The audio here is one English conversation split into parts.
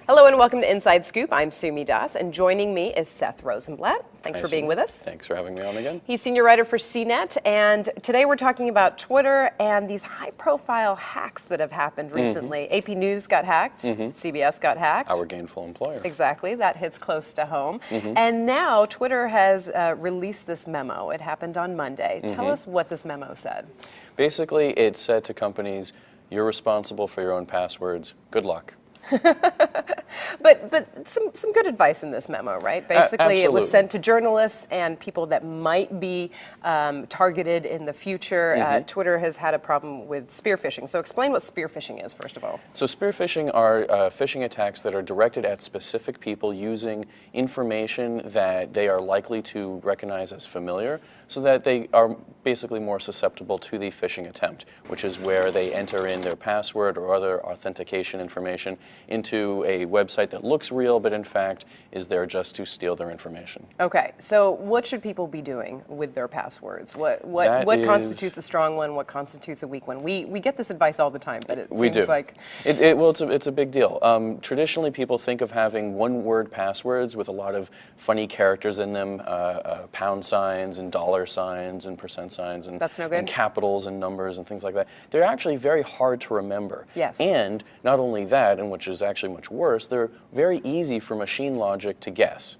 Hello and welcome to Inside Scoop. I'm Sumi Das, and joining me is Seth Rosenblatt. Thanks for being with us. Thanks for having me on again. He's senior writer for CNET, and today we're talking about Twitter and these high-profile hacks that have happened recently. AP News got hacked, CBS got hacked. Our gainful employer. Exactly, that hits close to home. And now Twitter has released this memo. It happened on Monday. Tell us what this memo said. Basically, it said to companies, you're responsible for your own passwords. Good luck. But some good advice in this memo, right? Basically, it was Absolutely. sent to journalists and people that might be targeted in the future. Twitter has had a problem with spear phishing. So explain what spear phishing is, first of all. So spear phishing are phishing attacks that are directed at specific people using information that they are likely to recognize as familiar, so that they are basically more susceptible to the phishing attempt, which is where they enter in their password or other authentication information into a website that looks real, but in fact is there just to steal their information. Okay, so what should people be doing with their passwords? What constitutes a strong one? What constitutes a weak one? We get this advice all the time, but it seems like it's a big deal. Traditionally, people think of having one-word passwords with a lot of funny characters in them, pound signs and dollar signs and percent signs and, that's no good. and capitals and numbers and things like that. They're actually very hard to remember. Yes. And not only that, and which is actually much worse, they're very easy for machine logic to guess.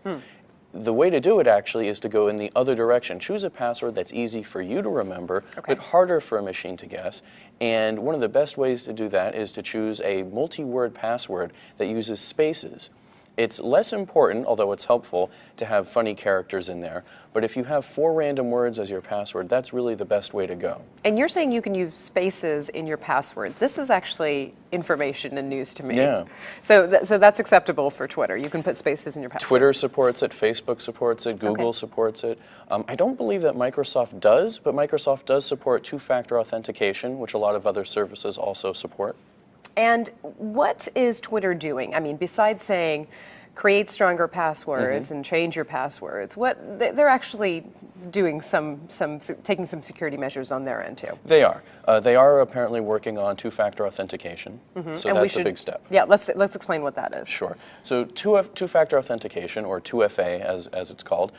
The way to do it actually is to go in the other direction. Choose a password that's easy for you to remember, but harder for a machine to guess. And one of the best ways to do that is to choose a multi-word password that uses spaces. It's less important, although it's helpful, to have funny characters in there. But if you have 4 random words as your password, that's really the best way to go. And you're saying you can use spaces in your password. This is actually information and news to me. Yeah. So that's acceptable for Twitter. You can put spaces in your password. Twitter supports it, Facebook supports it, Google supports it. I don't believe that Microsoft does, but Microsoft does support two-factor authentication, which a lot of other services also support. And what is Twitter doing? I mean, besides saying create stronger passwords and change your passwords, they're actually doing taking some security measures on their end too. They are. They are apparently working on two-factor authentication, so that's a big step. Yeah, let's explain what that is. Sure. So two-factor authentication, or 2FA as it's called,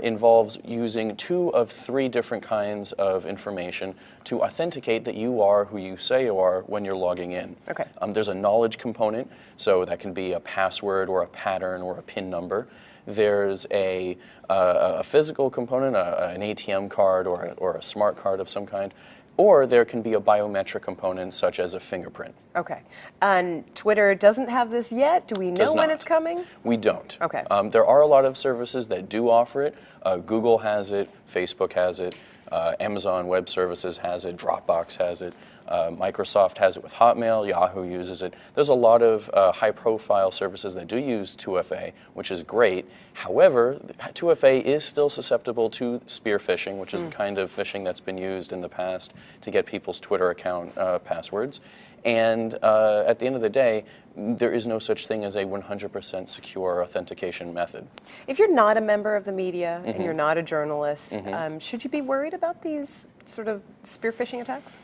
involves using 2 of 3 different kinds of information to authenticate that you are who you say you are when you're logging in. Okay. There's a knowledge component, so that can be a password or a pattern or a PIN number. There's a physical component, an ATM card or a smart card of some kind, or there can be a biometric component such as a fingerprint. Okay. And Twitter doesn't have this yet? Do we know when it's coming? We don't. Okay. There are a lot of services that do offer it. Google has it, Facebook has it, Amazon Web Services has it, Dropbox has it. Microsoft has it with Hotmail, Yahoo uses it. There's a lot of high-profile services that do use 2FA, which is great. However, 2FA is still susceptible to spear phishing, which is the kind of phishing that's been used in the past to get people's Twitter account passwords. And at the end of the day, there is no such thing as a 100% secure authentication method. If you're not a member of the media and you're not a journalist, should you be worried about these sort of spear phishing attacks?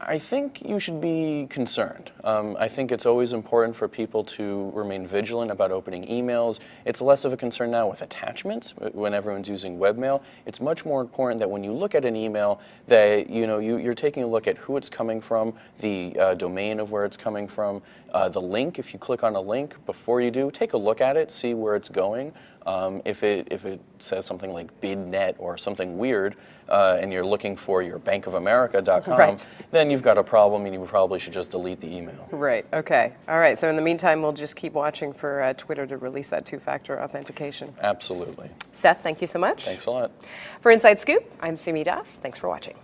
I think you should be concerned. I think it's always important for people to remain vigilant about opening emails. It's less of a concern now with attachments when everyone's using webmail. It's much more important that when you look at an email that you're taking a look at who it's coming from, the domain of where it's coming from, the link. If you click on a link before you do, take a look at it, see where it's going. If it says something like bidnet or something weird, and you're looking for your bankofamerica.com, then you've got a problem and you probably should just delete the email. Right, okay. All right, so in the meantime, we'll just keep watching for Twitter to release that two-factor authentication. Absolutely. Seth, thank you so much. Thanks a lot. For Inside Scoop, I'm Sumi Das. Thanks for watching.